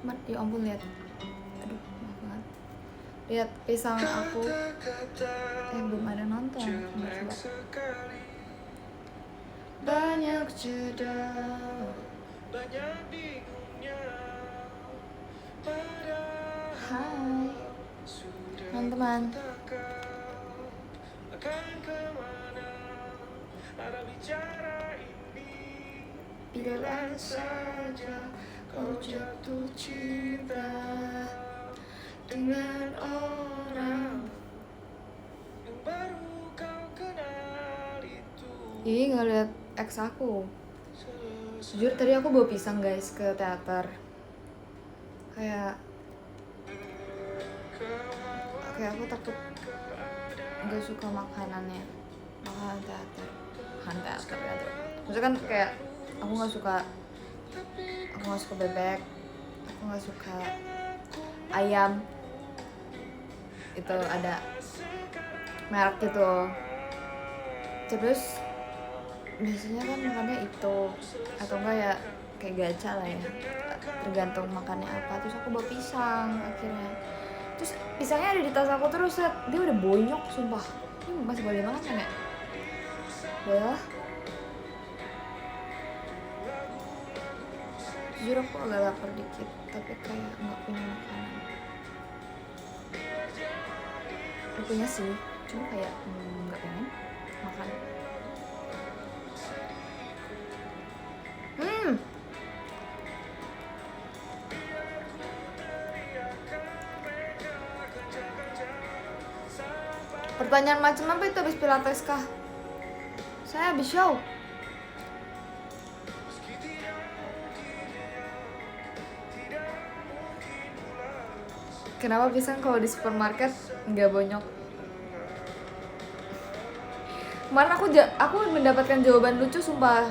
Ya ampun, lihat. Aduh, maaf banget. Lihat pisang aku. Belum ada nonton. Coba. Banyak jeda, banyak bingungnya. Hai teman-teman. Bila saja kau jatuh cinta dengan orang yang baru kau kenal itu. Ih, ngeliat ex aku. Jujur tadi aku bawa pisang guys ke teater. Kayak aku takut gak suka makanannya, makanan teater. Maksudnya kan kayak aku gak suka bebek, aku gak suka ayam. Itu ada merek gitu. Terus biasanya kan makannya itu, atau enggak ya kayak gacha lah ya, tergantung makannya apa. Terus aku bawa pisang akhirnya. Terus pisangnya ada di tas aku terus, dia udah bonyok sumpah. Ini masih boleh makan kan ya? Boleh lah. Jujur aku agak lapar dikit, tapi kayak nggak punya makanan. Aku punya sih, cuma kayak nggak pengen makan. Pertanyaan macam apa itu habis pilates kah? Saya habis show. Kenapa pisang kalau di supermarket nggak bonyok? Kemarin aku mendapatkan jawaban lucu sumpah.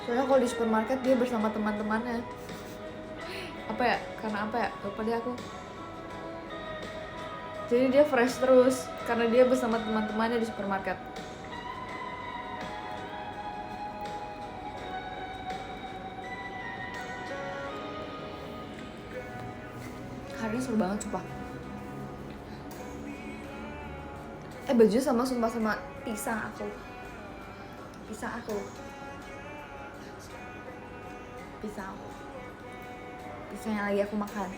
Soalnya kalau di supermarket dia bersama teman-temannya. Apa ya? Karena apa ya? Lupa deh aku. Jadi dia fresh terus karena dia bersama teman-temannya di supermarket. Hari ini seru banget sumpah. Baju sama sumpah sama pisang aku. Pisang yang lagi aku makan.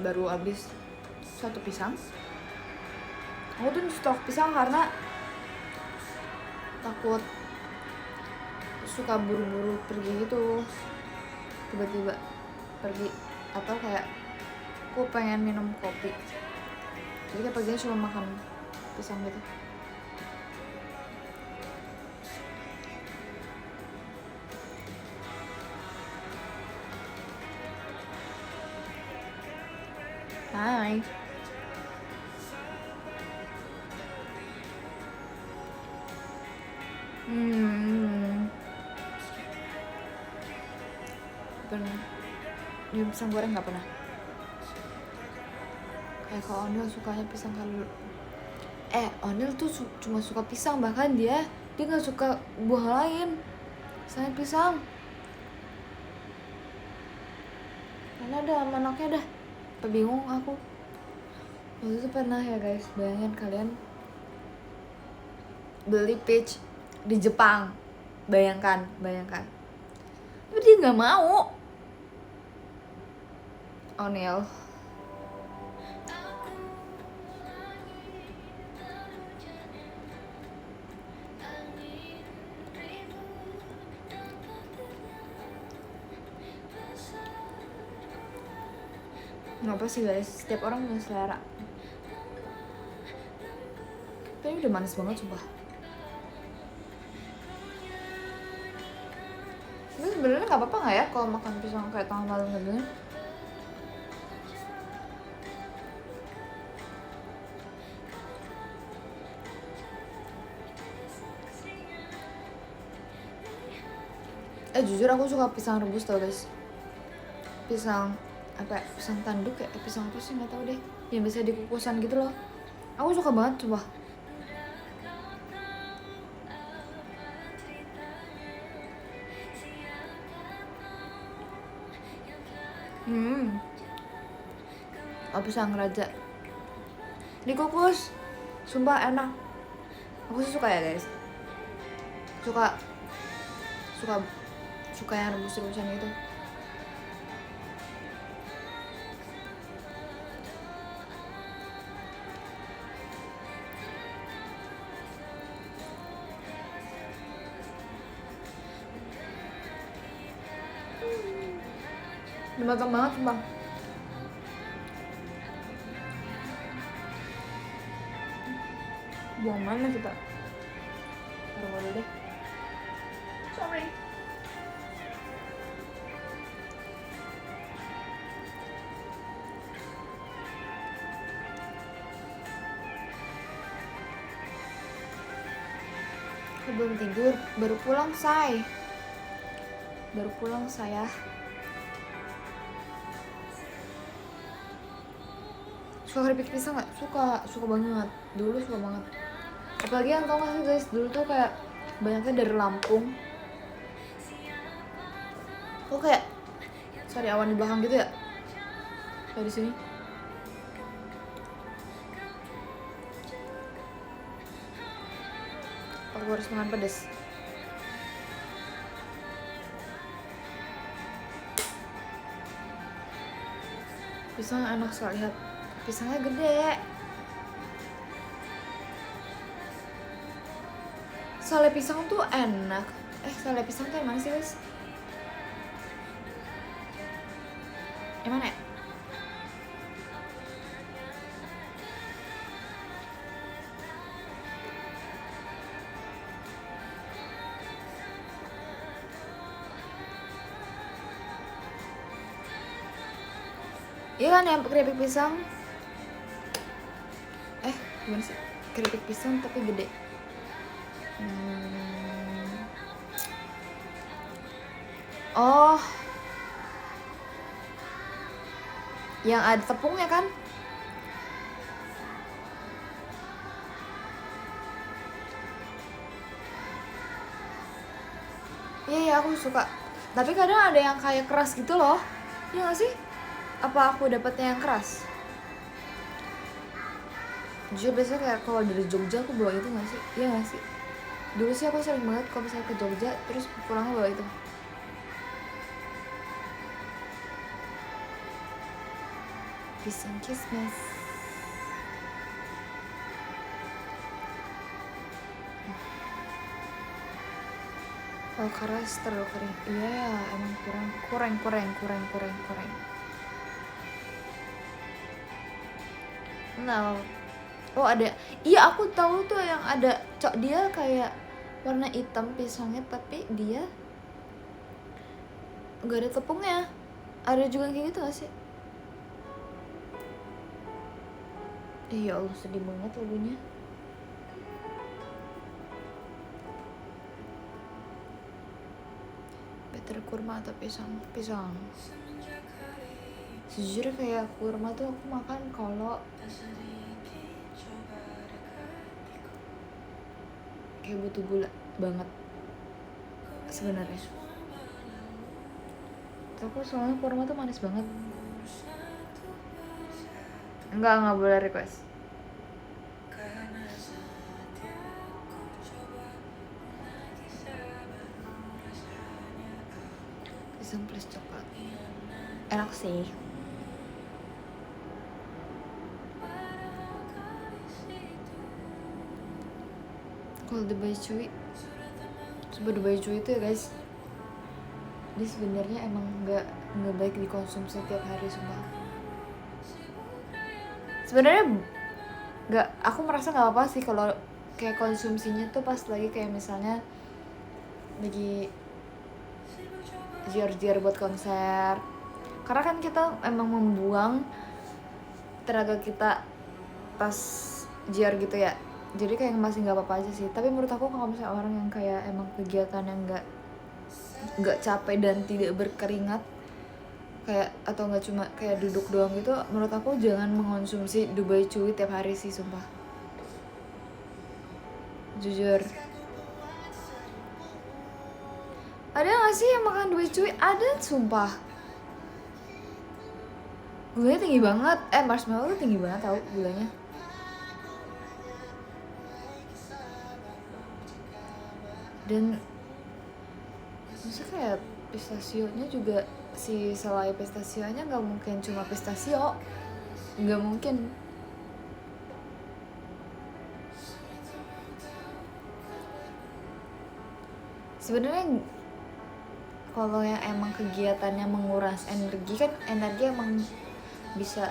Baru habis 1 pisang. Aku tuh stok pisang karena takut suka buru-buru pergi gitu, tiba-tiba pergi, atau kayak aku pengen minum kopi, jadi kayak paginya cuma makan pisang gitu. Hai. Pernah minum pisang goreng nggak pernah. Kayak kalau Onil sukanya pisang kalau Onil tuh cuma suka pisang, bahkan dia nggak suka buah lain selain pisang. Karena ada anaknya dah. Bingung aku. Waktu itu pernah ya guys, bayangin kalian beli peach di Jepang, bayangkan. Tapi dia nggak mau. Onil. Ngapa sih guys, setiap orang punya selera. Tapi udah manis banget sumpah. Ini sebenarnya nggak apa-apa nggak ya kalau makan pisang kayak tengah malam gini? Jujur aku suka pisang rebus tau guys. Pisang apa ya? Pisang tanduk ya? Pisang apa sih, nggak tahu deh, yang biasa dikukusan gitu loh. Aku suka banget coba. Oh, pisang raja dikukus, sumpah enak. Aku sih suka ya guys, suka suka suka yang rebus-rebusan gitu. Matang banget sumpah. Buang mana kita? Taruh dulu deh. Sorry. Aku belum tidur, baru pulang say. Baru pulang saya. Suka keripik pisang nggak? Suka banget. Dulu suka banget. Apalagi yang tau gak sih guys, dulu tuh kayak banyaknya dari Lampung. Kok kayak sorry, awan di belakang gitu ya? Kayak di sini. Aku harus makan pedas. Pisang enak sekali, lihat. Pisangnya gede. Sale pisang tuh enak. Sale pisang tuh yang mana sih guys? Yang mana ya? Iya kan yang keripik pisang. Gimana sih? Keripik pisang tapi gede. Oh, yang ada tepungnya kan? Iya aku suka. Tapi kadang ada yang kayak keras gitu loh. Iya gak sih? Apa aku dapetnya yang keras? Jujur biasanya kayak kalau dari Jogja aku bawa itu gak sih? Iya gak sih? Dulu sih aku sering banget kalau misalnya ke Jogja terus pulangnya bawa itu. Pisang kismis. Kalau keras terlalu kering. Iya ya, emang kurang. Nah, oh ada. Iya aku tahu tuh yang ada dia kayak warna hitam pisangnya tapi dia nggak ada tepungnya. Ada juga kayak gitu gak sih? Ya Allah, sedih banget lagunya. Better kurma atau pisang? Sejujurnya kayak kurma tuh aku makan kalau kayak butuh gula banget sebenarnya. Aku soalnya kurma tuh manis banget. Enggak boleh request. Pisang plus coklat enak sih. Kalau The Bay Cuy, The Bay Cuy itu ya guys, dia sebenarnya emang nggak baik dikonsumsi setiap hari sumpah. Sebenarnya nggak, aku merasa nggak apa sih kalau kayak konsumsinya tuh pas lagi kayak misalnya lagi jiar buat konser, karena kan kita emang membuang tenaga kita pas jiar gitu ya, jadi kayak masih nggak apa-apa aja sih. Tapi menurut aku kalau misalnya orang yang kayak emang kegiatan yang nggak nggak capek dan tidak berkeringat kayak, atau nggak cuma kayak duduk doang gitu, menurut aku jangan mengonsumsi Dubai Chewy tiap hari sih, sumpah. Jujur. Ada nggak sih yang makan Dubai Chewy? Ada, sumpah. Gulanya tinggi banget. Marshmallow tuh tinggi banget tau gulanya. Dan maksudnya kayak pistasionya juga, si selai pistasionya nggak mungkin cuma pistasio, nggak mungkin. Sebenarnya kalau yang emang kegiatannya menguras energi kan, energi emang bisa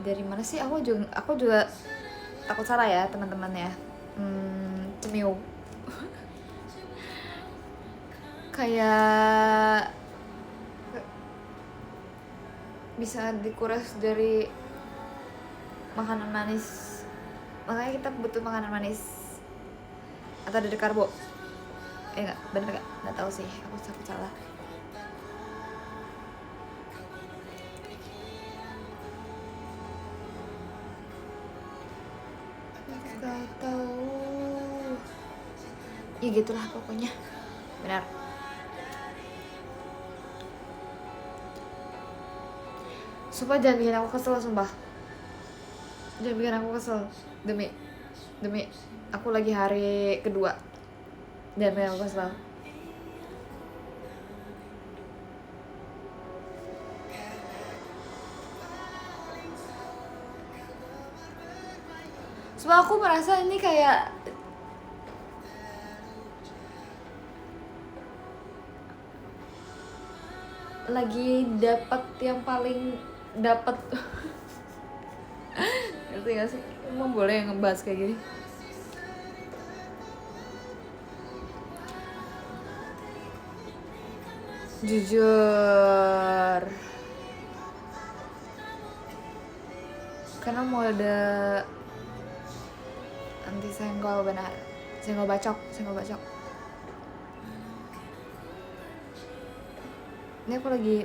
dari mana sih? Aku juga takut salah ya teman-teman ya. Cemiu. Kayak bisa dikuras dari makanan manis, makanya kita butuh makanan manis atau dari karbo. Enggak, bener nggak tahu sih, aku takut salah. Nggak tahu. Ya gitulah pokoknya. Benar. Sumpah jangan bikin aku kesel, sumpah. Jangan bikin aku kesel. Demi aku lagi hari kedua. Jangan bikin aku kesel. Sumpah aku merasa ini kayak lagi dapat yang paling dapat. Ngerti gak sih? Emang boleh ngebahas kayak gini? Jujur, karena mau ada anti senggol, benar. Senggol bacok. Ini aku lagi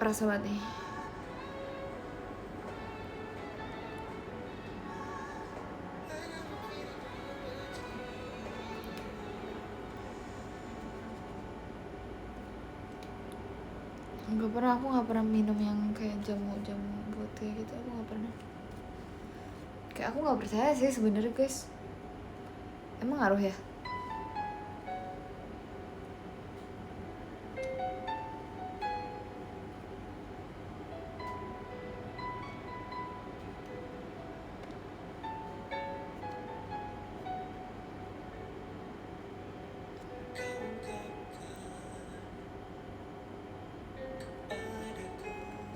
perasa banget nih. Aku nggak pernah minum yang kayak jamu putih gitu. Aku nggak pernah. Kayak aku nggak percaya sih sebenarnya, guys. Emang ngaruh ya?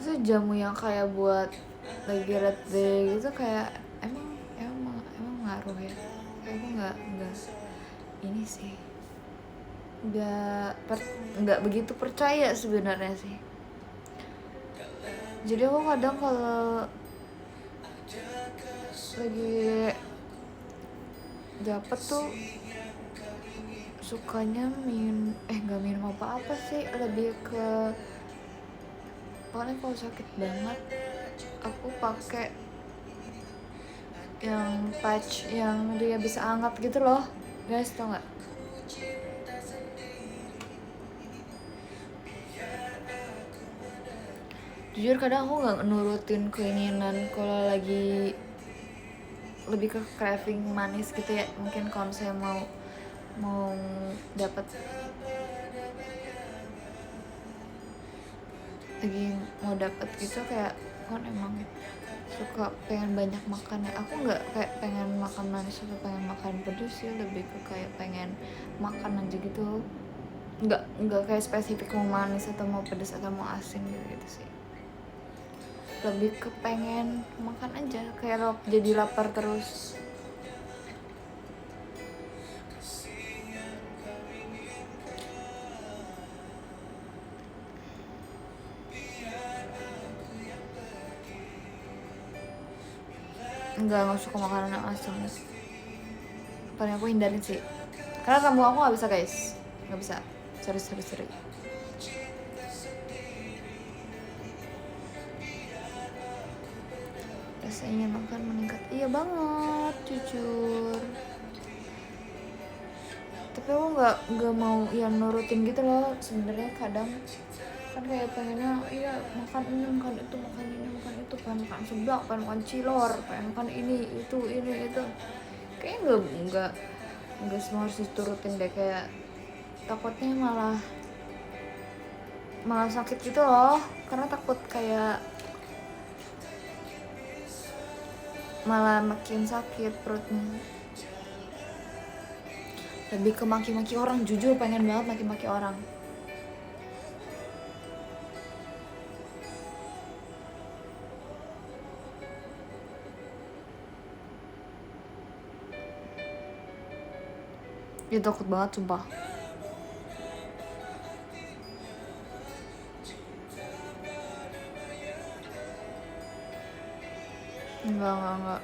Terus jamu yang kayak buat lagi red day gitu kayak emang ngaruh ya? Kayak aku nggak ini sih, nggak begitu percaya sebenarnya sih. Jadi aku kadang kalau lagi dapet tuh sukanya nggak minum apa-apa sih, lebih ke pokoknya kalau sakit banget aku pakai yang patch yang dia bisa hangat gitu loh, guys, tau nggak? Jujur kadang aku nggak nurutin keinginan kalau lagi lebih ke craving manis gitu ya. Mungkin kalau saya mau dapat gitu kayak kan emang suka pengen banyak makan ya. Aku nggak kayak pengen makan manis atau pengen makan pedas sih, lebih ke kayak pengen makan aja gitu. Nggak kayak spesifik mau manis atau mau pedas atau mau asin gitu sih. Lebih ke pengen makan aja, kayak jadi lapar terus. Nggak suka makanan yang asam. Paling aku hindarin sih, karena kamu aku nggak bisa, guys, nggak bisa. Sorry. Rasa ingin makan meningkat. Iya banget, jujur. Tapi aku nggak mau yang nurutin gitu loh. Sebenarnya kadang kan kayak pengennya iya makan ini makan itu pengen makan seblak, pengen makan cilor, pengen makan ini itu kayaknya nggak semua harus diturutin deh, kayak takutnya malah sakit gitu loh, karena takut kayak malah makin sakit perutnya. Lebih ke maki-maki orang, jujur pengen banget maki-maki orang. Ya takut banget sumpah. Enggak.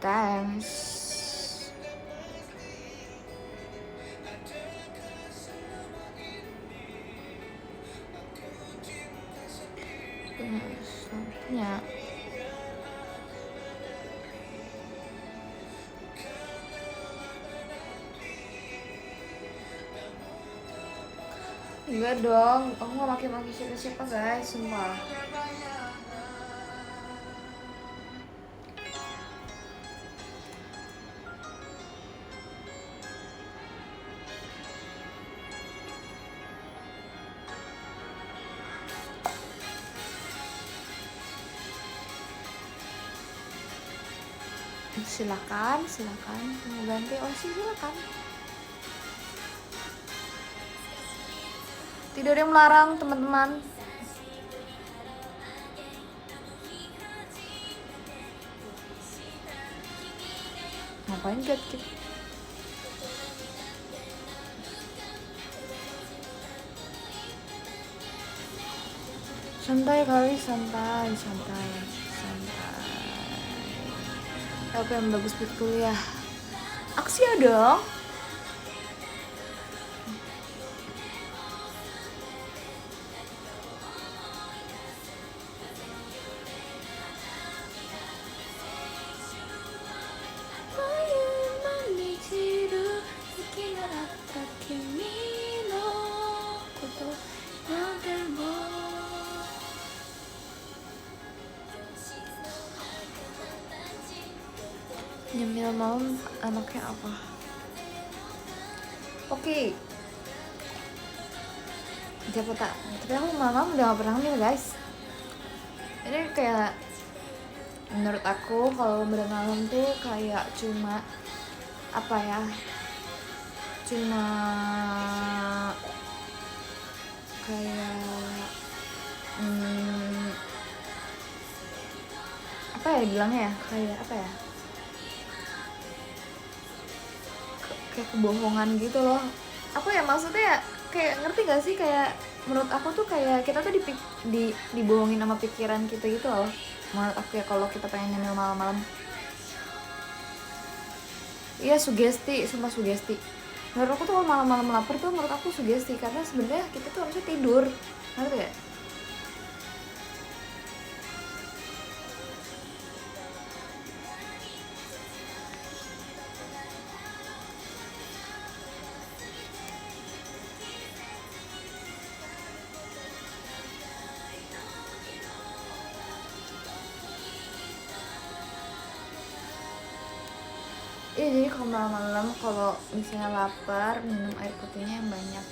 Thanks. Ya. Enggak dong, aku gak maki-maki siapa-siapa guys, sumpah. Silakan mau ganti silakan. Tidak ada yang melarang teman-teman. Ngapain gatekeep? Santai kali, santai. Apa yang bagus buat kuliah? Aksi ya dong. Nyemil malam anaknya apa? Oke. Siapa tak? Tapi aku malam udah gak pernah ngemil guys. Ini kayak menurut aku kalau berenang tuh kayak cuma apa ya? Cuma kayak apa ya bilangnya ya? Kayak apa ya? Kayak kebohongan gitu loh. Apa ya maksudnya, kayak ngerti gak sih, kayak menurut aku tuh kayak kita tuh dibohongin sama pikiran kita gitu loh. Menurut aku ya, kalau kita pengen nyemil malam-malam. Iya, sugesti, sumpah sugesti. Menurut aku tuh kalau malam-malam lapar tuh menurut aku sugesti, karena sebenarnya kita tuh harusnya tidur, ngerti gak? Iya, jadi kalau malam-malam kalau misalnya lapar, minum air putihnya yang banyak.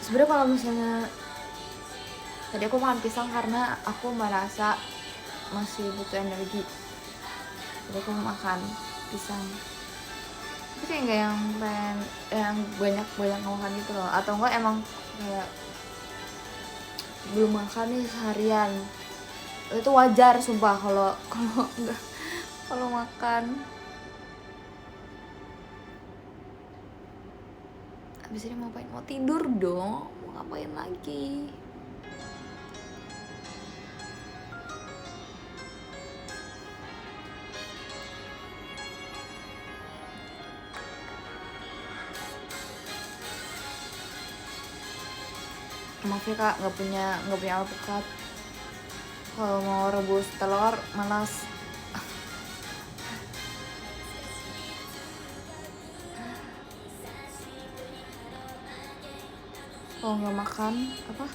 Sebenarnya kalau misalnya tadi aku makan pisang karena aku merasa masih butuh energi, jadi aku makan pisang. Tapi kayak nggak yang banyak makan gitu loh, atau enggak emang kayak belum makan nih seharian, itu wajar sumpah kalau enggak, kalau makan. Abis ini mau ngapain? Mau tidur dong, mau ngapain lagi? maaf ya kak, nggak punya alpukat. Kalau mau rebus telur malas. Kalau nggak makan apa,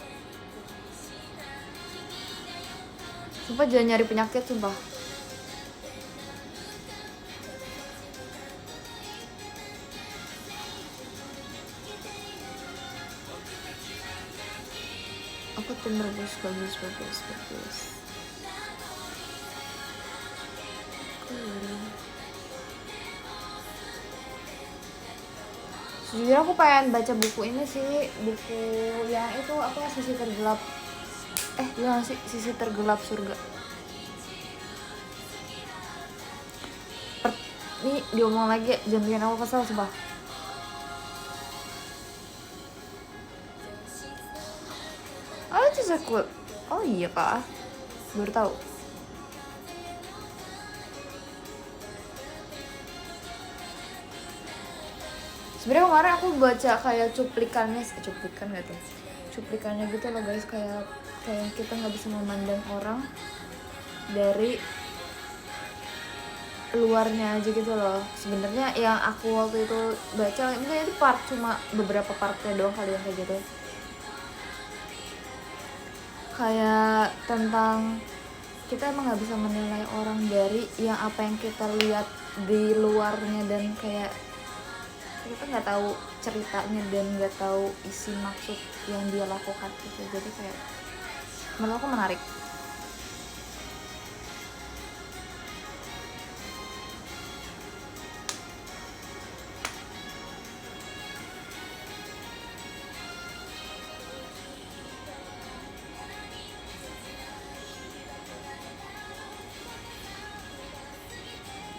sumpah jangan nyari penyakit, sumpah. Aku tim rebus, bagus. Sejujurnya aku pengen baca buku ini sih, buku yang itu apa, Sisi Tergelap. Gimana sih, Sisi Tergelap Surga. Ini diomong lagi, jangan bikin aku kesel sumpah. Oh, itu cool. Oh iya kak, baru tahu. Sebenarnya kemarin aku baca kayak cuplikannya gitu loh guys, kayak kita nggak bisa memandang orang dari luarnya aja gitu loh. Sebenarnya yang aku waktu itu baca mungkin itu cuma beberapa partnya doang kali yang kayak gitu, kayak tentang kita emang nggak bisa menilai orang dari yang apa yang kita lihat di luarnya, dan kayak kita nggak tahu ceritanya dan nggak tahu isi maksud yang dia lakukan gitu. Jadi kayak menurut aku menarik.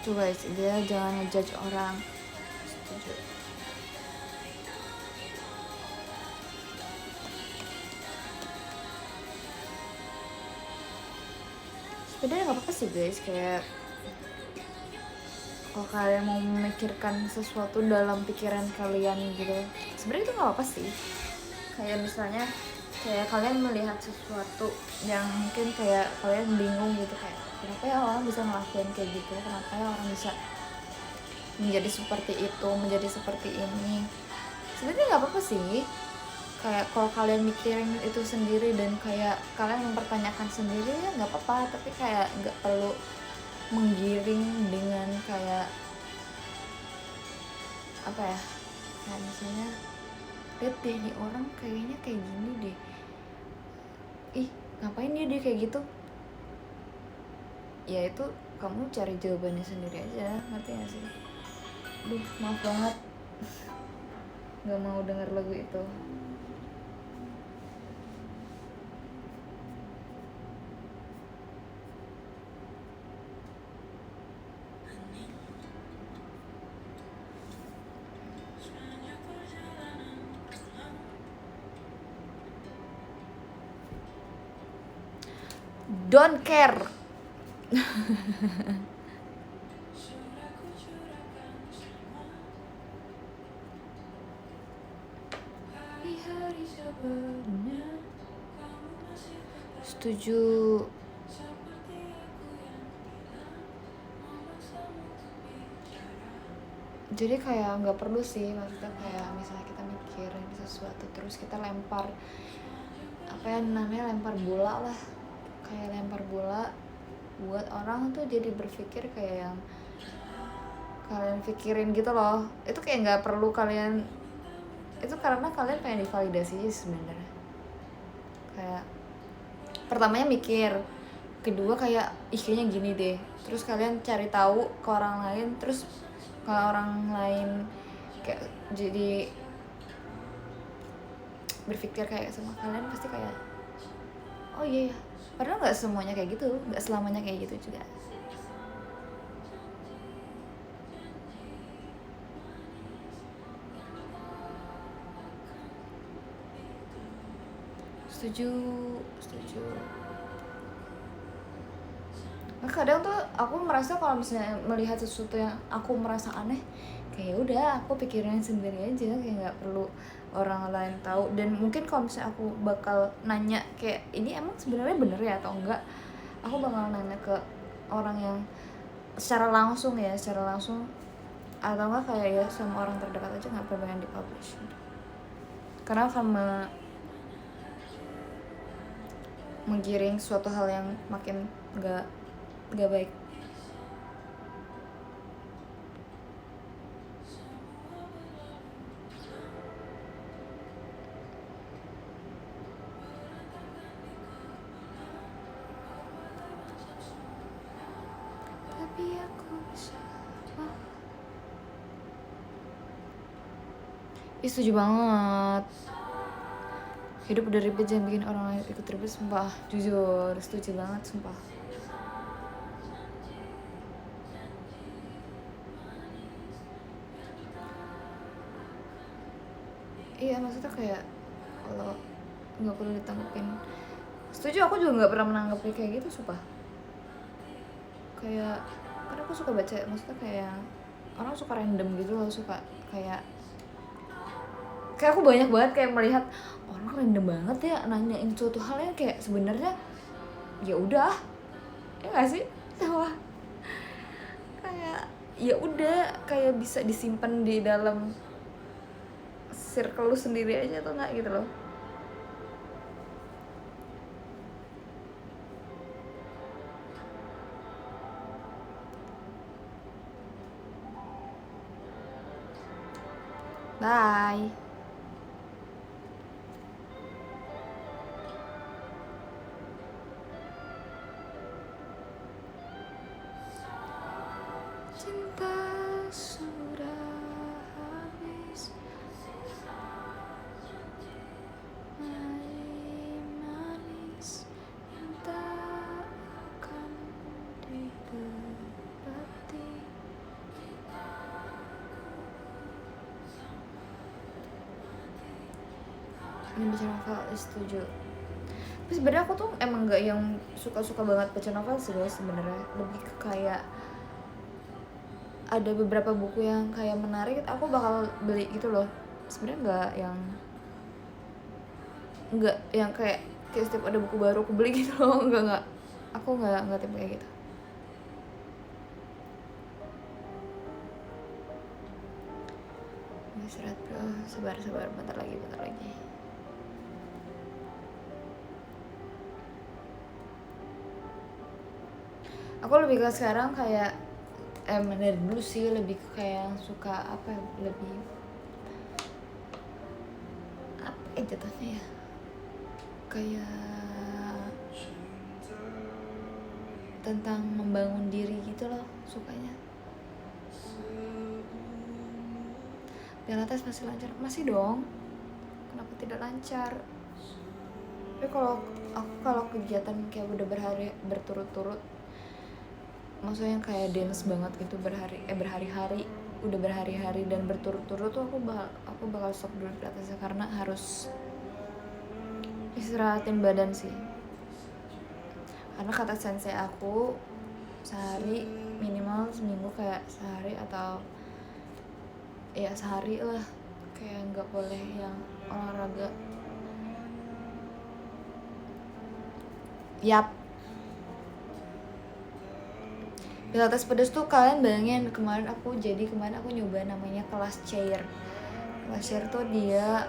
Tuh guys, dia jangan ngejudge orang. Setuju. Sebenarnya nggak apa-apa sih guys, kayak kalau kalian mau memikirkan sesuatu dalam pikiran kalian gitu, sebenarnya itu nggak apa-apa sih. Kayak misalnya kayak kalian melihat sesuatu yang mungkin kayak kalian bingung gitu, kayak kenapa ya orang bisa ngelakuin kayak gitu, kenapa ya orang bisa menjadi seperti itu, menjadi seperti ini. Sebenarnya nggak apa-apa sih, kayak kalau kalian mikirin itu sendiri dan kayak kalian mempertanyakan sendiri ya nggak apa-apa, tapi kayak nggak perlu menggiring dengan kayak apa ya, kayak misalnya lihat deh nih orang kayaknya kayak gini deh, ih ngapain dia kayak gitu. Ya itu kamu cari jawabannya sendiri aja, ngerti gak sih? Duh maaf banget nggak mau denger lagu itu. Don't care. Setuju. Jadi kayak nggak perlu sih, maksudnya kayak misalnya kita mikirin sesuatu terus kita lempar apa ya namanya, lempar bola lah, kayak lempar bola buat orang tuh jadi berpikir kayak yang kalian pikirin gitu loh. Itu kayak nggak perlu kalian, itu karena kalian pengen divalidasi aja sebenarnya. Kayak pertamanya mikir, kedua kayak ih kayaknya gini deh, terus kalian cari tahu ke orang lain, terus kalau orang lain kayak jadi berpikir kayak sama kalian, pasti kayak oh iya ya, padahal nggak semuanya kayak gitu, nggak selamanya kayak gitu juga. Setuju. Nah, kadang tuh aku merasa kalau misalnya melihat sesuatu yang aku merasa aneh, kayak udah aku pikirin sendiri aja, kayak nggak perlu orang lain tahu. Dan mungkin kalau misalnya aku bakal nanya kayak ini emang sebenarnya bener ya atau enggak, aku bakal nanya ke orang yang secara langsung atau enggak kayak ya sama orang terdekat aja, nggak perlu yang dipublish karena akan menggiring suatu hal yang makin nggak baik. Tapi aku bisa. Setuju banget. Hidup udah ribet, jangan bikin orang lain ikut ribet, sumpah. Jujur, setuju banget, sumpah. Iya, maksudnya kayak kalau nggak perlu ditanggepin. Setuju, aku juga nggak pernah menanggapi kayak gitu, sumpah. Kayak, karena aku suka baca, maksudnya kayak orang suka random gitu loh, suka kayak aku banyak banget kayak melihat orang random banget ya nanyain suatu hal yang kayak sebenarnya ya udah, ya nggak sih, sama kayak ya udah, kayak bisa disimpan di dalam circle lu sendiri aja atau nggak gitu loh. Bye. Cinta sudah habis, mari manis yang tak akan didapati. Ini baca novel, setuju. Tapi sebenarnya aku tuh emang nggak yang suka banget baca novel sih guys, sebenarnya lebih ke kayak ada beberapa buku yang kayak menarik, aku bakal beli gitu loh. Sebenarnya nggak yang kayak setiap ada buku baru aku beli gitu loh. Nggak, aku nggak tipe kayak gitu. Istirahat bro, sabar bentar lagi. Aku lebih ke sekarang kayak dari dulu sih lebih kayak suka apa ya, lebih apa ya jatuhnya ya, kayak tentang membangun diri gitu loh sukanya. Pilates masih lancar? Masih dong, kenapa tidak lancar? Tapi kalau kegiatan kayak udah berturut-turut, maksudnya kayak dance banget gitu berhari-hari dan berturut-turut tuh aku bakal stop dulu pilatesnya karena harus istirahatin badan sih. Karena kata sensei aku sehari minimal seminggu kayak sehari atau ya sehari lah, kayak nggak boleh yang olahraga. Yap. Pilates pedes tuh kalian bayangin, kemarin aku nyoba namanya kelas chair. Kelas chair tuh dia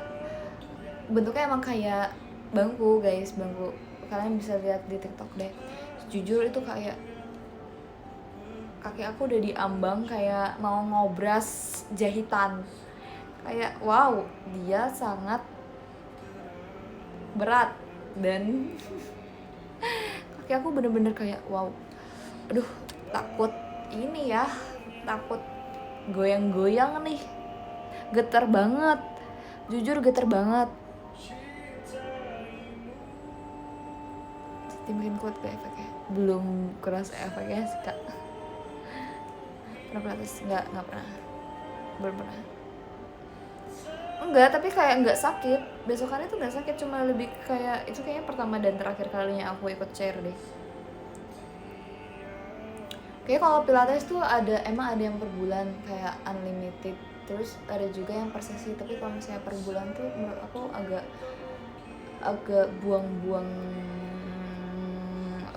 bentuknya emang kayak bangku guys, bangku. Kalian bisa lihat di TikTok deh. Jujur itu kayak kaki aku udah diambang kayak mau ngobras jahitan. Kayak wow, dia sangat berat dan kaki aku bener-bener kayak wow. Aduh, takut goyang-goyang nih, getar banget, jujur getar banget. Mungkin kuat gak efeknya? Belum keras efeknya sih kak. Pernah pilates? Nggak pernah, belum pernah. Enggak, tapi kayak nggak sakit, besokannya tuh nggak sakit, cuma lebih kayak itu kayaknya pertama dan terakhir kalinya aku ikut chair deh. Kayak kalau pilates tuh emang ada yang per bulan kayak unlimited, terus ada juga yang per sesi. Tapi kalau misalnya per bulan tuh menurut aku agak buang-buang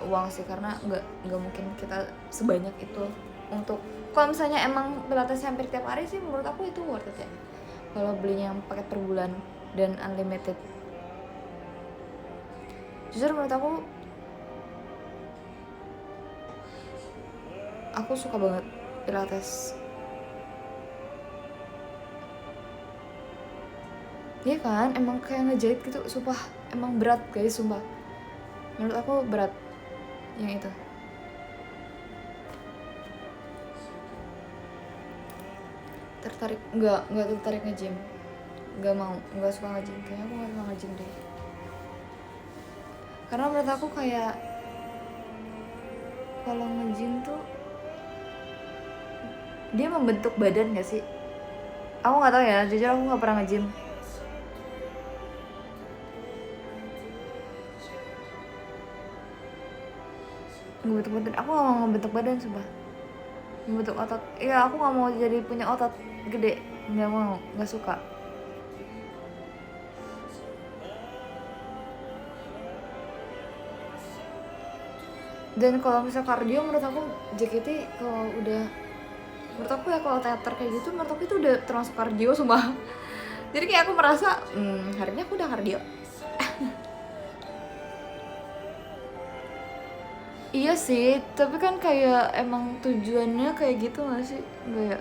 uang sih, karena nggak mungkin kita sebanyak itu untuk, kalau misalnya emang pilates hampir tiap hari sih menurut aku itu worth it ya kalau belinya yang paket per bulan dan unlimited. Jujur menurut aku suka banget pilates. Iya kan, emang kayak ngejahit gitu, sumpah emang berat guys, sumpah menurut aku berat yang itu. Tertarik nggak tertarik nge-gym, nggak suka nge-gym, kayaknya aku nggak suka nge-gym deh, karena menurut aku kayak kalau nge-gym tuh dia membentuk badan nggak sih, aku nggak tahu ya, jujur aku nggak pernah nge-gym. Ngebentuk badan, aku nggak mau ngebentuk badan sumpah, ngebentuk otot, iya aku nggak mau jadi punya otot gede, nggak mau, nggak suka. Dan kalau misal kardio menurut aku JKT kalau udah, menurut aku ya kalau teater kayak gitu menurut aku itu udah termasuk kardio sumpah. Jadi kayak aku merasa hari ini aku udah kardio. Iya sih, tapi kan kayak emang tujuannya kayak gitu gak sih? Enggak ya?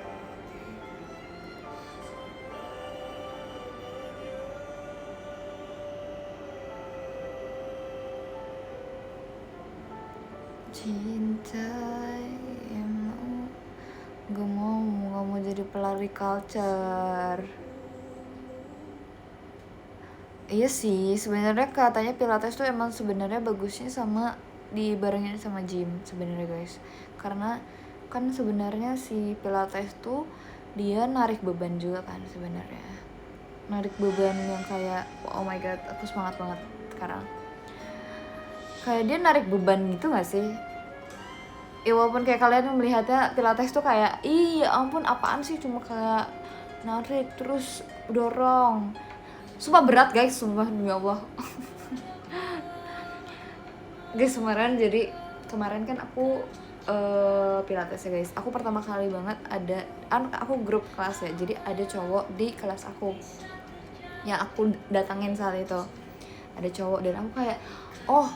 Cintaimu, gak mau jadi pelari culture. Iya sih, sebenarnya katanya pilates tuh emang sebenarnya bagusnya sama dibarengin sama gym sebenarnya guys, karena kan sebenarnya si pilates tuh dia narik beban juga kan sebenarnya, narik beban yang kayak oh my god aku semangat banget sekarang, kayak dia narik beban gitu nggak sih? Ya walaupun kayak kalian melihatnya pilates tuh kayak ih ya ampun apaan sih, cuma kayak narik terus dorong, sumpah berat guys, sumpah demi Allah. Guys kemarin kan aku pilates ya guys, aku pertama kali banget aku grup kelas ya, jadi ada cowok di kelas aku yang aku datangin saat itu, ada cowok, dan aku kayak oh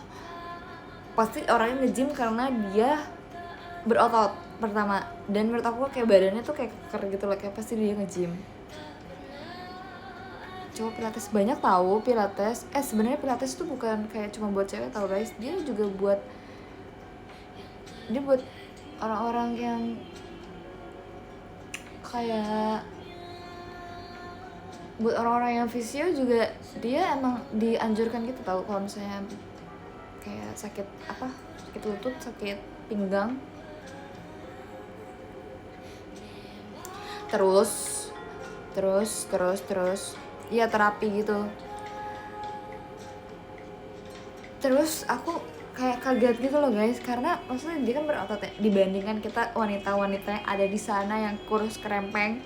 pasti orangnya nge-gym karena dia berotot pertama, dan menurut aku kayak badannya tuh kayak keker gitu loh, kayak pasti dia nge-gym. Cowok pilates banyak tahu pilates, sebenarnya pilates tuh bukan kayak cuma buat cewek tahu guys, dia buat orang-orang yang kayak buat orang-orang yang fisio juga, dia emang dianjurkan gitu tahu kalau misalnya kayak sakit lutut, sakit pinggang, terus iya terapi gitu. Terus aku kayak kaget gitu loh guys, karena maksudnya dia kan berotot ya, dibandingkan kita wanita-wanita yang ada di sana yang kurus kerempeng.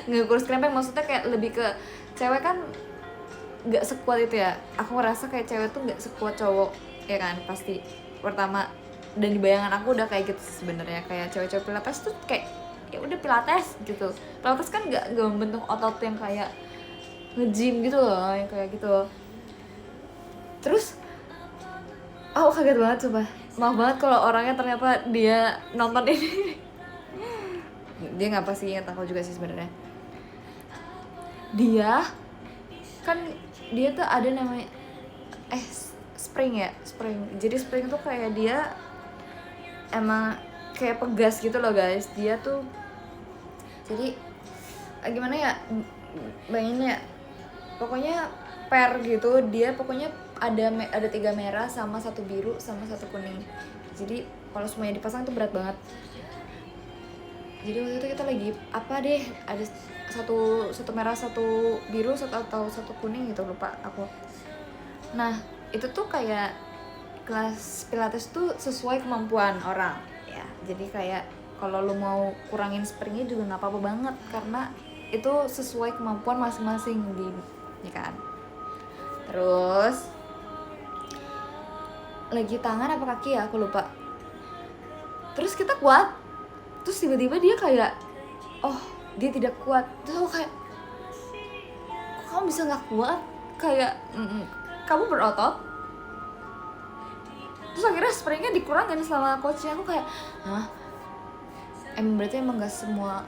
Nggak kurus kerempeng, maksudnya kayak lebih ke cewek kan nggak sekuat itu ya, aku ngerasa kayak cewek tuh nggak sekuat cowok ya kan pasti pertama, dan di bayangan aku udah kayak gitu sebenarnya, kayak cewek-cewek pilates tuh kayak ya udah pilates gitu, pilates kan nggak membentuk otot yang kayak nge-gym gitu loh, yang kayak gitu. Terus aku kaget banget coba, maaf banget kalau orangnya ternyata dia nonton ini. Dia nggak pasti ingat aku juga sih sebenarnya. Dia tuh ada namanya spring. Jadi spring tuh kayak dia emang kayak pegas gitu loh guys, dia tuh jadi gimana ya bayanginnya ya, pokoknya pair gitu, dia pokoknya ada 3 merah sama 1 biru sama 1 kuning, jadi kalau semuanya dipasang tuh berat banget. Jadi waktu itu kita lagi ada satu merah, 1 biru, atau 1 kuning gitu, lupa aku. Nah itu tuh kayak kelas pilates tuh sesuai kemampuan orang ya, Jadi kayak kalau lu mau kurangin springnya juga nggak apa-apa banget, karena itu sesuai kemampuan masing-masing ya kan. Terus lagi tangan apa kaki ya, aku lupa. Terus kita kuat, terus tiba-tiba dia kayak oh dia tidak kuat. Terus aku kayak kok kamu bisa nggak kuat, kayak kamu berotot. Terus akhirnya springnya dikurangin sama coachnya. Aku kayak hah, berarti emang nggak semua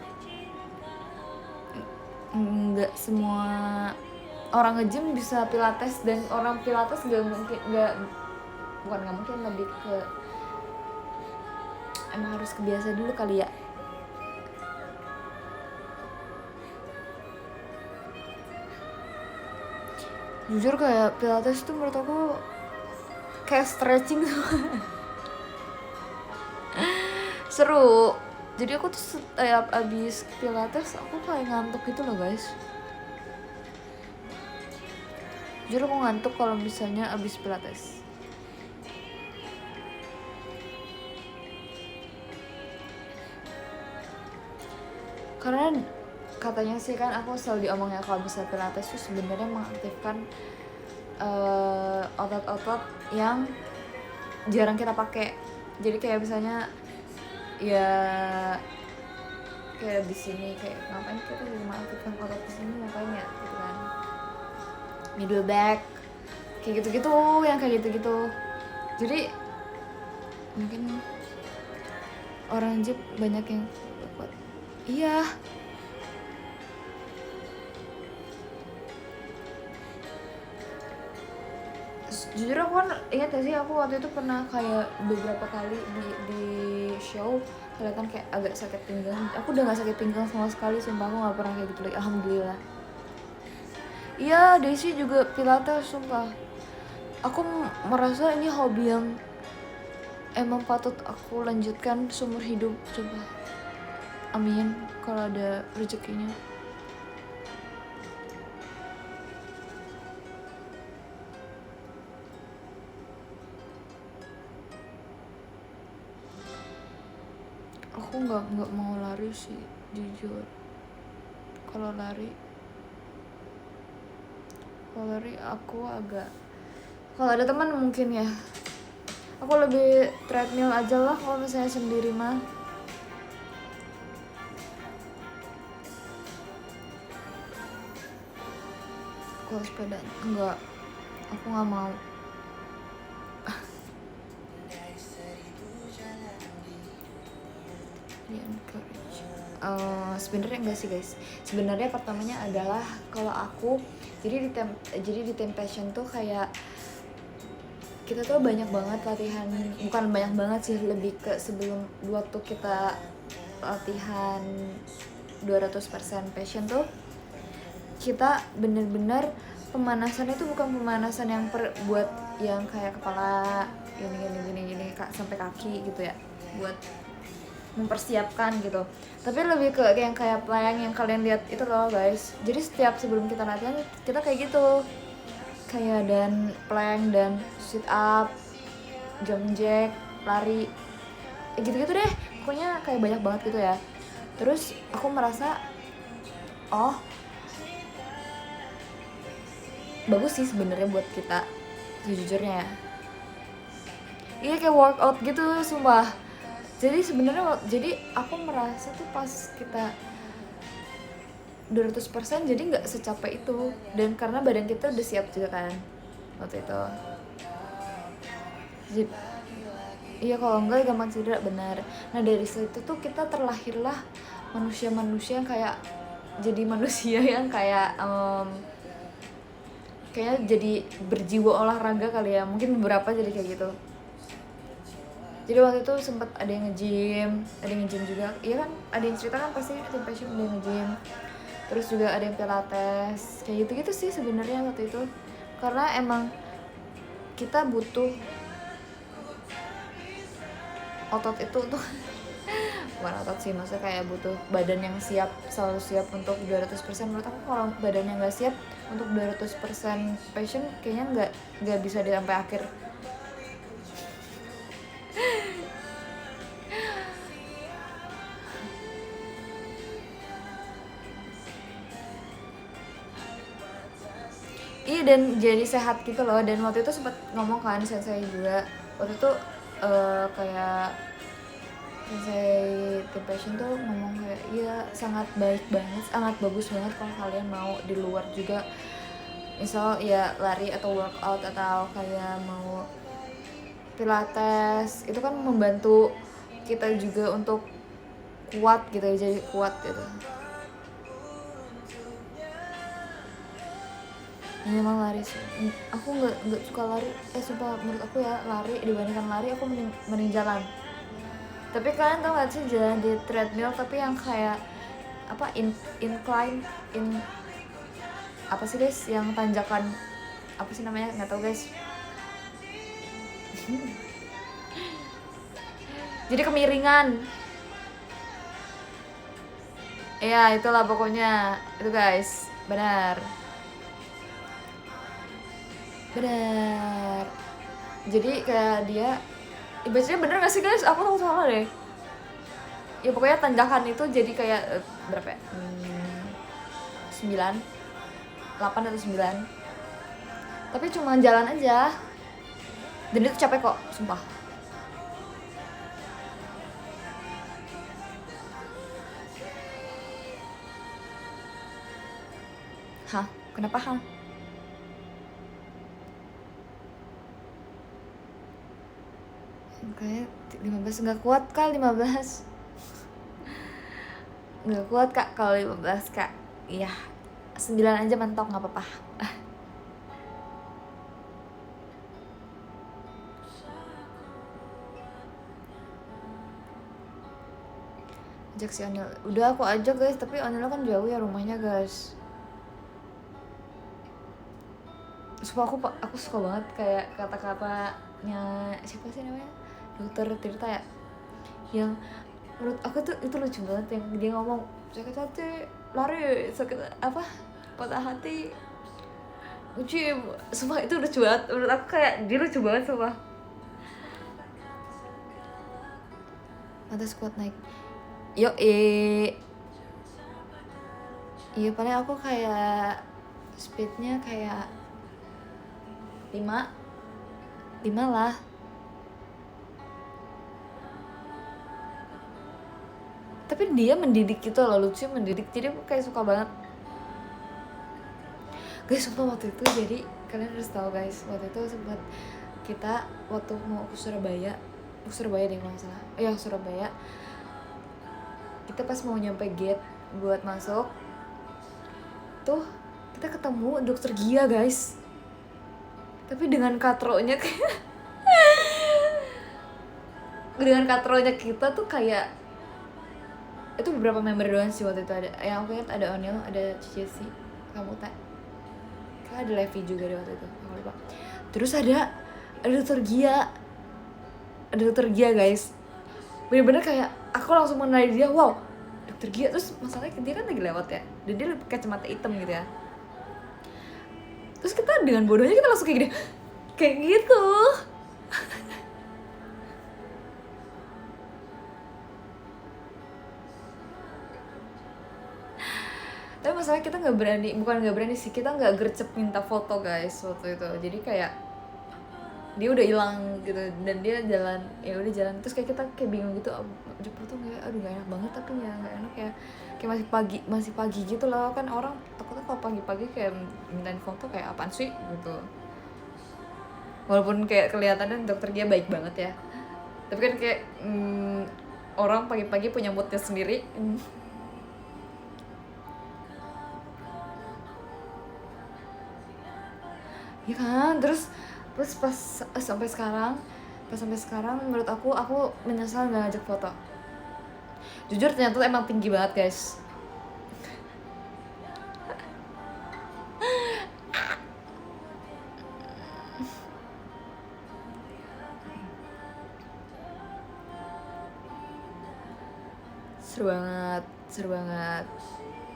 orang nge-gym bisa pilates, dan orang pilates bukan nggak mungkin, lebih ke emang harus kebiasa dulu kali ya. Jujur kayak pilates tuh menurut aku kayak stretching tuh seru. Jadi aku tuh setiap abis pilates aku kayak ngantuk gitu loh guys. Jujur aku ngantuk kalau misalnya abis pilates. Karena katanya sih kan, aku selalu diomongnya kalau bisa pilates tuh sebenarnya mengaktifkan otot-otot yang jarang kita pakai. Jadi kayak misalnya ya kayak di sini, kayak ngapain kita jadi mengaktifkan otot di sini, ngapain ya gitu kan, middle back kayak gitu-gitu, yang kayak gitu-gitu. Jadi mungkin orang Jep banyak yang kuat. Iya, jujur aku kan ingat gak sih, aku waktu itu pernah kayak beberapa kali di show kelihatan kayak agak sakit pinggang. Aku udah gak sakit pinggang sama sekali, sumpah. Aku gak pernah kayak gitu lagi, alhamdulillah. Iya, Daisy juga pilates, sumpah. Aku merasa ini hobi yang emang patut aku lanjutkan seumur hidup, coba. Amin, kalau ada rezekinya. Aku nggak mau lari sih, jujur. Kalau lari aku agak, kalau ada teman mungkin ya. Aku lebih treadmill aja lah kalau misalnya sendiri mah. Kalau sepeda enggak, aku nggak mau. Sebenarnya enggak sih guys. Sebenarnya pertamanya adalah kalau aku jadi di Temptation tuh kayak kita tuh banyak banget latihan, bukan banyak banget sih, lebih ke sebelum waktu kita latihan 200% passion tuh kita bener-bener pemanasan itu bukan pemanasan yang buat yang kayak kepala gini sampai kaki gitu ya, buat mempersiapkan gitu, tapi lebih ke yang kayak plank yang kalian lihat itu loh guys. Jadi setiap sebelum kita latihan kita kayak gitu, kayak dan plank dan sit up, jump jack, lari, gitu-gitu deh pokoknya, kayak banyak banget gitu ya. Terus aku merasa oh bagus sih sebenarnya buat kita, sejujurnya ya. Iya kayak workout gitu, sumpah. Jadi sebenarnya aku merasa tuh pas kita 200% jadi nggak secapek itu, dan karena badan kita udah siap juga kan waktu itu. Jadi, iya kalau enggak gampang cedera, benar. Nah dari situ tuh kita terlahirlah manusia yang kayak jadi manusia yang kayak kayaknya jadi berjiwa olahraga kali ya, mungkin beberapa jadi kayak gitu. Jadi waktu itu sempet ada yang nge-gym juga, iya kan, ada yang cerita kan pasti Temptation ada yang nge-gym, terus juga ada yang pilates, kayak gitu-gitu sih sebenarnya waktu itu. Karena emang kita butuh otot itu untuk bukan otot sih, maksudnya kayak butuh badan yang siap, selalu siap untuk 200%. Menurut aku kalau badannya nggak siap untuk 200% passion, kayaknya nggak bisa sampai akhir. Iya, dan jadi sehat gitu loh. Dan waktu itu sempat ngomong kan sensei juga waktu itu kayak sensei Team Passion tuh ngomong kayak iya sangat baik banget, sangat bagus banget kalau kalian mau di luar juga, misal ya lari atau workout atau kayak mau pilates, itu kan membantu kita juga untuk kuat gitu, jadi kuat gitu. Ini emang lari sih, aku nggak suka lari, sumpah menurut aku ya lari dibandingkan lari aku mending jalan. Tapi kalian tau gak sih jalan di treadmill tapi yang kayak apa incline apa sih guys, yang tanjakan apa sih namanya, nggak tahu guys. Jadi kemiringan. Iya itulah pokoknya itu guys, benar. Jadi kayak dia bacanya bener gak sih guys, aku tahu salah deh ya, pokoknya tanjakan itu jadi kayak berapa ya, 9 8 atau 9, tapi cuma jalan aja dan itu capek kok sumpah. Hah? Kenapa hah? Kayak 15 nggak kuat kak, 15 nggak kuat kak kalau 15 kak. Iya 9 aja mentok nggak apa-apa. Ajak si Onil, udah aku ajak guys, tapi Onil kan jauh ya rumahnya guys. Sumpah aku suka banget kayak kata-katanya siapa sih namanya, Dokter Tirta ya, yang menurut aku tuh itu lucu banget, yang dia ngomong sakit hati lari, sakit apa patah hati uci. Sumpah itu lucu banget menurut aku, kayak dia lucu banget sumpah. Atas kuat naik yo iya paling aku kayak speednya kayak 5 lah. Tapi dia mendidik gitu loh, lucu mendidik, jadi aku kayak suka banget guys. Sumpah waktu itu, jadi kalian harus tahu guys, waktu itu sempat kita waktu mau ke Surabaya deh kalau nggak salah, Surabaya, kita pas mau nyampe gate buat masuk tuh kita ketemu dokter Gia guys, tapi dengan katronya dengan katronya kita tuh kayak itu beberapa member doang sih waktu itu, ada yang aku ingat ada Onil, ada Cici, kamu tak kayak ada Levi juga deh waktu itu aku lupa. Terus ada dokter Gia guys, bener-bener kayak aku langsung mengenali dia, wow dokter Gia. Terus masalahnya dia kan lagi lewat ya, dan dia kacamata hitam gitu ya, terus kita dengan bodohnya kita langsung kayak gini kayak gitu. Tapi masalahnya kita bukan nggak berani sih, kita nggak gercep minta foto guys waktu itu. Jadi kayak dia udah hilang gitu dan dia jalan, terus kayak kita kayak bingung gitu, di foto nggak, aduh nggak enak banget, tapi ya nggak enak ya, kayak masih pagi gitu loh kan, orang takutnya kalau pagi-pagi kayak mintain foto kayak apaan sih gitu. Walaupun kayak kelihatannya dokter dia baik banget ya, tapi kan kayak orang pagi-pagi punya moodnya sendiri. Ya kan, terus pas sampai sekarang menurut aku menyesal gak ngajak foto. Jujur ternyata emang tinggi banget guys. seru banget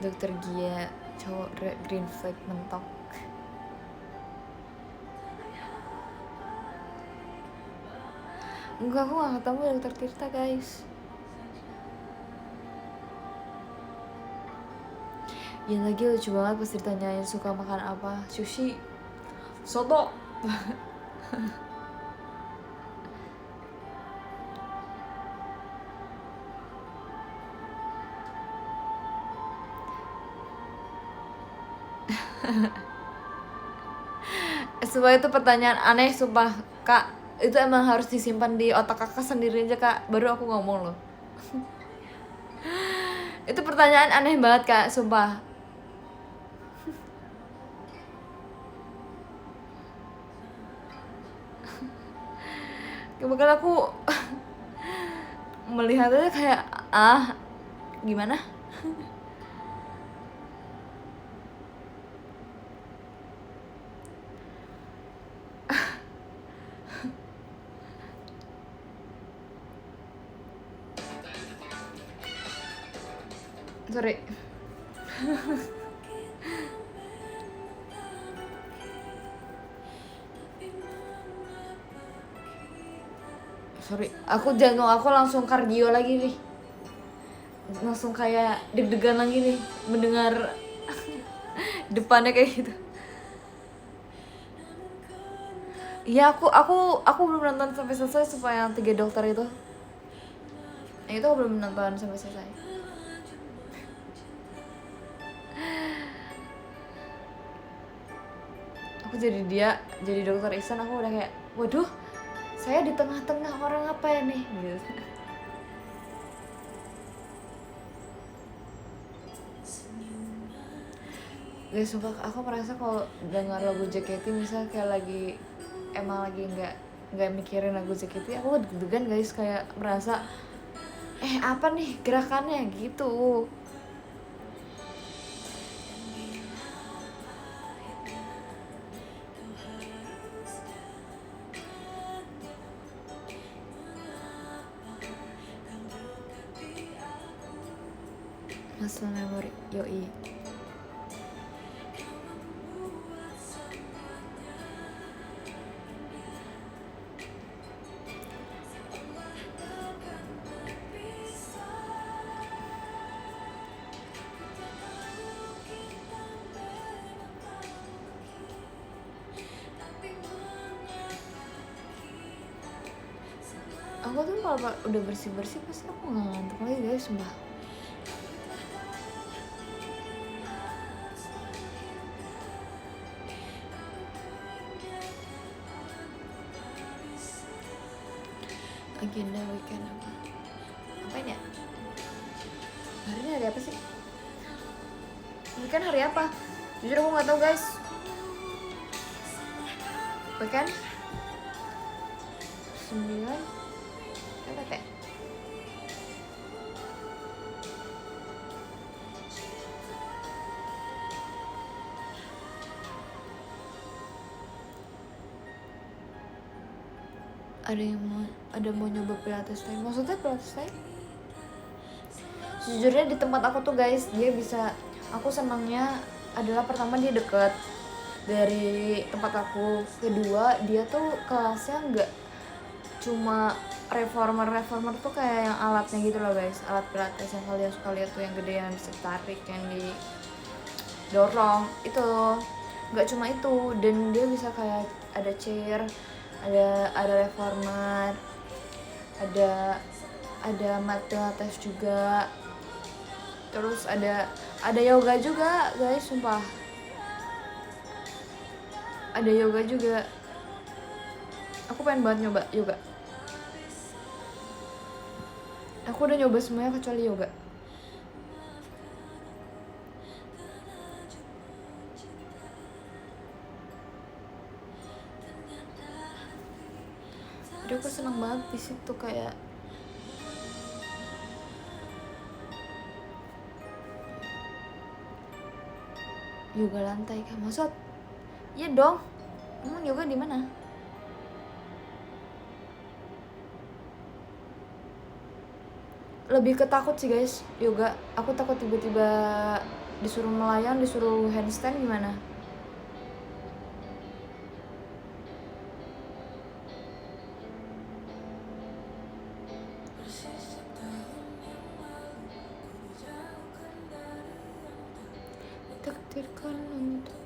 dokter Gia cowok green flag mentok. Enggak, aku gak ketemu dokter Tirta guys. Ya lagi lucu banget pas ditanyain suka makan apa, sushi. soto. Sumpah itu pertanyaan aneh, sumpah kak. Itu emang harus disimpan di otak kakak sendiri aja kak, baru aku ngomong loh. Itu pertanyaan aneh banget kak, sumpah. Bahkan aku melihatnya kayak gimana? Sorry. Sorry, aku jantung aku langsung kardio lagi nih. Langsung kayak deg-degan lagi nih mendengar depannya kayak gitu. Iya, aku belum nonton sampai selesai, supaya yang 3 dokter itu. Yang itu aku belum nonton sampai selesai. Aku jadi dokter Ihsan, aku udah kayak, waduh, saya di tengah-tengah orang apa ya nih gitu. Guys, sumpah aku merasa kalau dengar lagu JKT misal kayak lagi emang lagi nggak mikirin lagu JKT, aku deg-degan guys, kayak merasa apa nih gerakannya gitu. Muscle memory, yoi. Aku tuh kalau udah bersih-bersih pasti aku nggak ngantuk lagi guys, sumpah. Agenda weekend apain ya? Hari ini hari apa sih? Weekend hari apa? Jujur aku nggak tahu guys. Weekend 9 apa teh? Ada mau nyoba pilates lain. Maksudnya pilates lain? Sejujurnya di tempat aku tuh guys, dia bisa, aku senangnya adalah pertama dia deket dari tempat aku, kedua dia tuh kelasnya nggak cuma reformer tuh kayak yang alatnya gitu loh guys, alat pilates yang kalian suka lihat tuh yang gede yang bisa tarik, yang didorong itu, nggak cuma itu, dan dia bisa kayak ada chair, ada reformer, ada mat pilates juga, terus ada yoga juga guys, sumpah ada yoga juga. Aku pengen banget nyoba yoga. Aku udah nyoba semuanya kecuali yoga. Jadi aku senang banget di situ, kayak yoga lantai kan, maksud? Iya dong. Emang yoga di mana? Lebih ketakut sih guys yoga. Aku takut tiba-tiba disuruh melayang, disuruh handstand gimana? Takdirkan untuk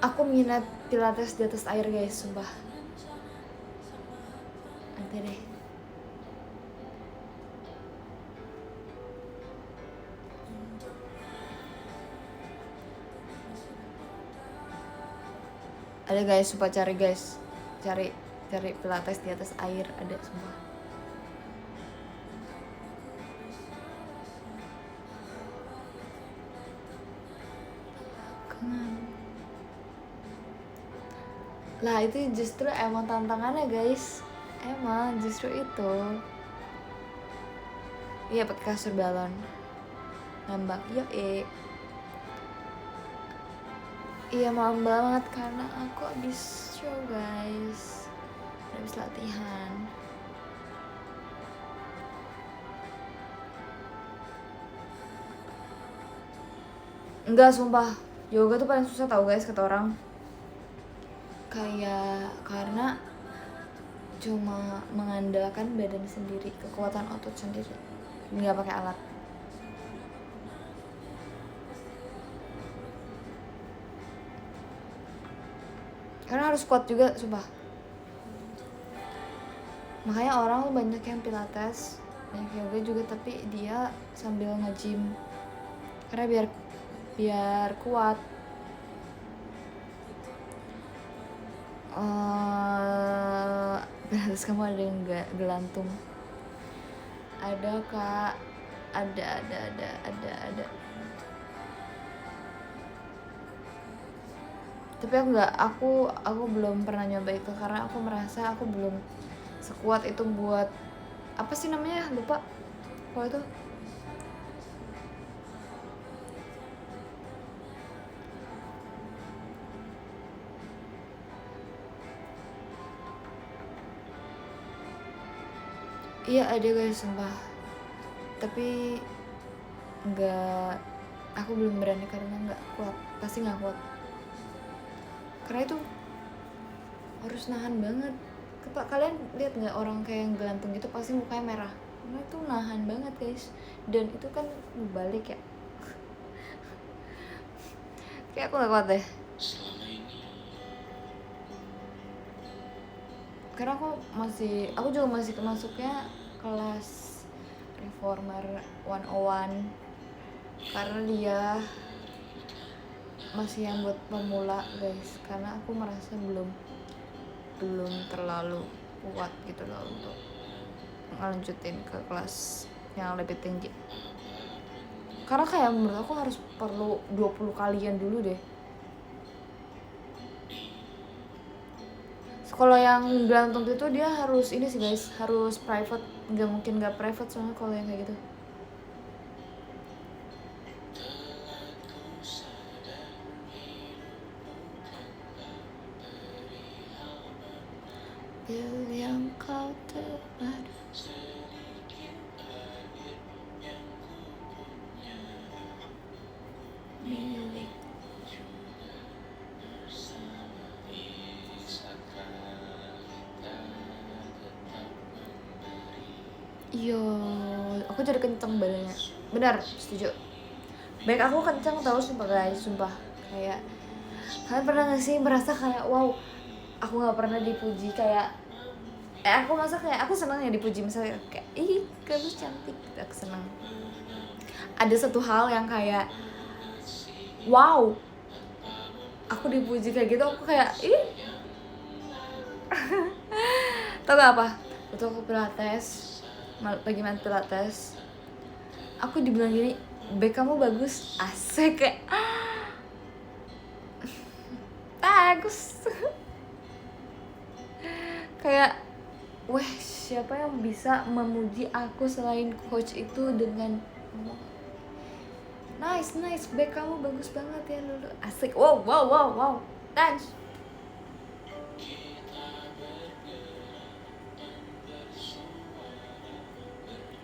Aku minat pilates di atas air guys, sumpah. Nanti deh. Ada guys, sumpah, cari guys. Cari pilates di atas air, ada sumpah. Lah itu justru emang tantangannya guys, emang justru itu. Iya, pakai kasur balon ngambang. Iya malam banget karena aku abis show guys, abis latihan. Enggak, sumpah, yoga tuh paling susah tau guys kata orang. Kayak karena cuma mengandalkan badan sendiri, kekuatan otot sendiri, nggak pakai alat. Karena harus kuat juga, sumpah. Makanya orang tuh banyak yang pilates, banyak yoga juga, tapi dia sambil nge-gym. Karena biar kuat. Terus kamu ada yang gak gelantung? Ada kak, ada. Tapi aku belum pernah nyoba itu karena aku merasa aku belum sekuat itu buat apa sih namanya, lupa kalau itu. Iya ada guys, sumpah. Tapi aku belum berani karena nggak kuat, pasti nggak kuat. Karena itu harus nahan banget. Kalian lihat nggak orang kayak yang gelantung gitu pasti mukanya merah? Karena itu nahan banget guys. Dan itu kan balik ya. Kayak aku nggak kuat deh. Karena aku juga masih masuknya kelas Reformer 101 karena dia masih yang buat pemula guys, karena aku merasa belum terlalu kuat gitu loh untuk ngelanjutin ke kelas yang lebih tinggi. Karena kayak menurut aku perlu 20 kalian dulu deh. Kalau yang gelantung itu dia harus ini sih guys, harus private, nggak mungkin nggak private soalnya kalau yang kayak gitu. Yang kau tepat milik. Yo, aku jadi kenceng badannya. Benar, setuju. Baik aku kenceng tau, sumpah guys, sumpah. Kayak kalian pernah gak sih merasa kayak wow, aku nggak pernah dipuji kayak aku senang ya dipuji, misalnya kayak ih kamu cantik, aku senang. Ada satu hal yang kayak wow, aku dipuji kayak gitu, aku kayak ih. Tau gak apa? Waktu aku lagi main pilates, aku dibilang gini, "Bek kamu bagus." Asik, kayak bagus. Kayak wah, siapa yang bisa memuji aku selain coach itu dengan nice, Bek kamu bagus banget ya dulu. Asik. Wow. Thanks.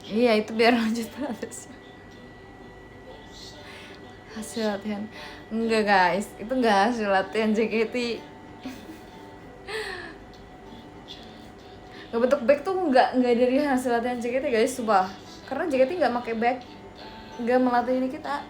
Iya, itu biar lanjut pilates. Hasil latihan. Enggak guys, itu enggak hasil latihan JKT. Ngebentuk back tuh enggak dari hasil latihan JKT guys, sumpah. Karena JKT enggak pakai back, enggak melatih ini kita.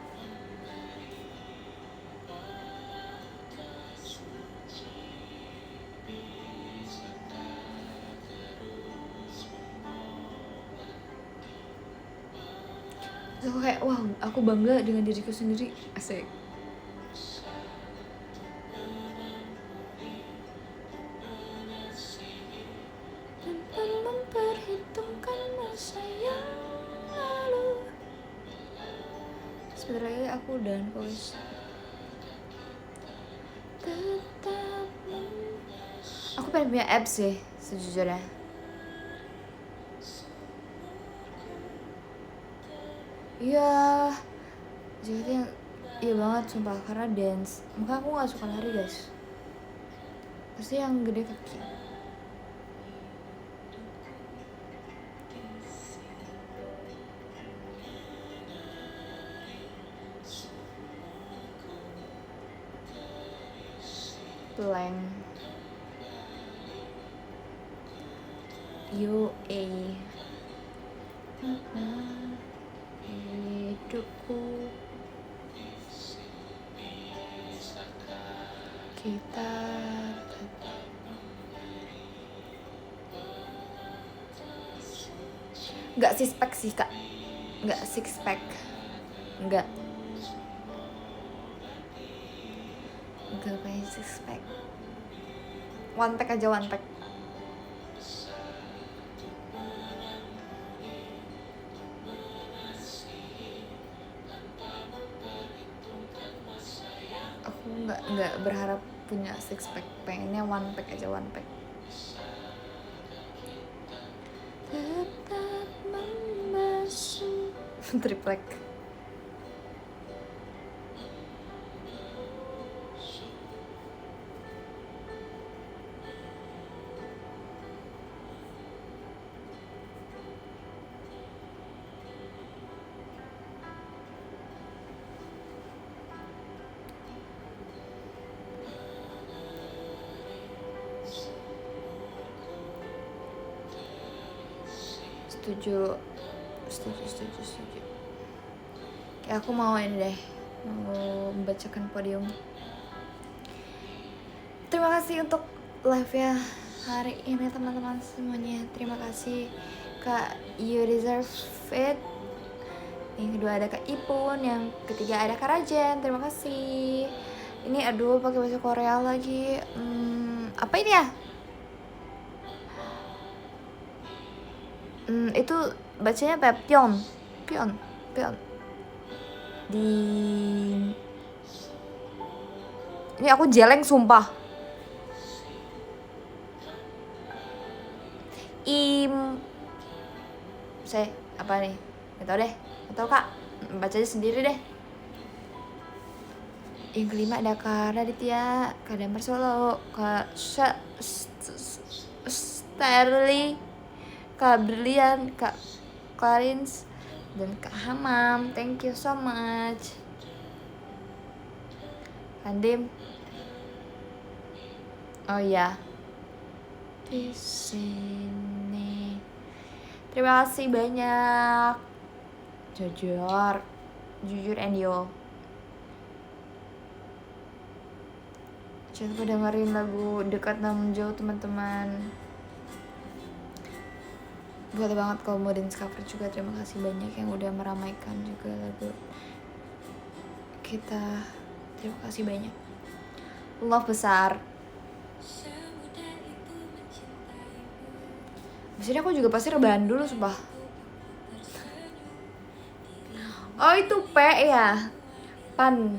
Aku kayak wah, aku bangga dengan diriku sendiri. Asik. Tanpa memperhitungkan masa yang lalu. Sebentar lagi aku udah voice. Tetap aku pengen punya apps sih sejujurnya. Iya, jadi iya banget sumpah, karena dance. Makanya aku gak suka lari guys, pasti yang gede kaki. Plank. Hidupku kita nggak six pack sih kak, nggak six pack, nggak pengen six pack, one pack aja, one pack. Aku nggak berharap punya six pack, pengennya one pack aja, one pack. Tetap membasuh triplek. Setuju. Kayak aku mau ini deh, mau membacakan podium. Terima kasih untuk live ya hari ini teman-teman semuanya. Terima kasih Kak, you deserve it. Yang kedua ada Kak Ipun, yang ketiga ada Kak Rajen. Terima kasih. Ini aduh pakai bahasa Korea lagi. Apa ini ya? Itu bacanya apa? Pion. Ini aku jeleng sumpah. Saya apa nih? Gak tau deh. Gak tau kak. Baca aja sendiri deh. Yang kelima ada Kak Raditya, Kak Damar Solo, Kak Sterling, Kak Brilian, Kak Clarins, dan Kak Hamam. Thank you so much. Andim. Oh iya. Di sini. Terima kasih banyak. Jujur Endio. Jangan lupa dengerin lagu Dekat Namun Jauh teman-teman. Boleh banget kalau mau dance cover juga. Terima kasih banyak yang udah meramaikan juga lagu kita. Terima kasih banyak. Love besar. Biasanya aku juga pasti rebahan dulu sumpah. Oh itu P ya. Pan.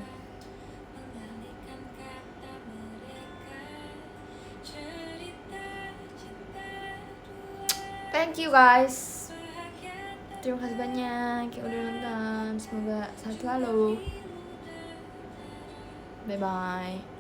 Thank you guys. Terima kasih banyak yang udah nonton. Semoga sehat selalu. Bye bye.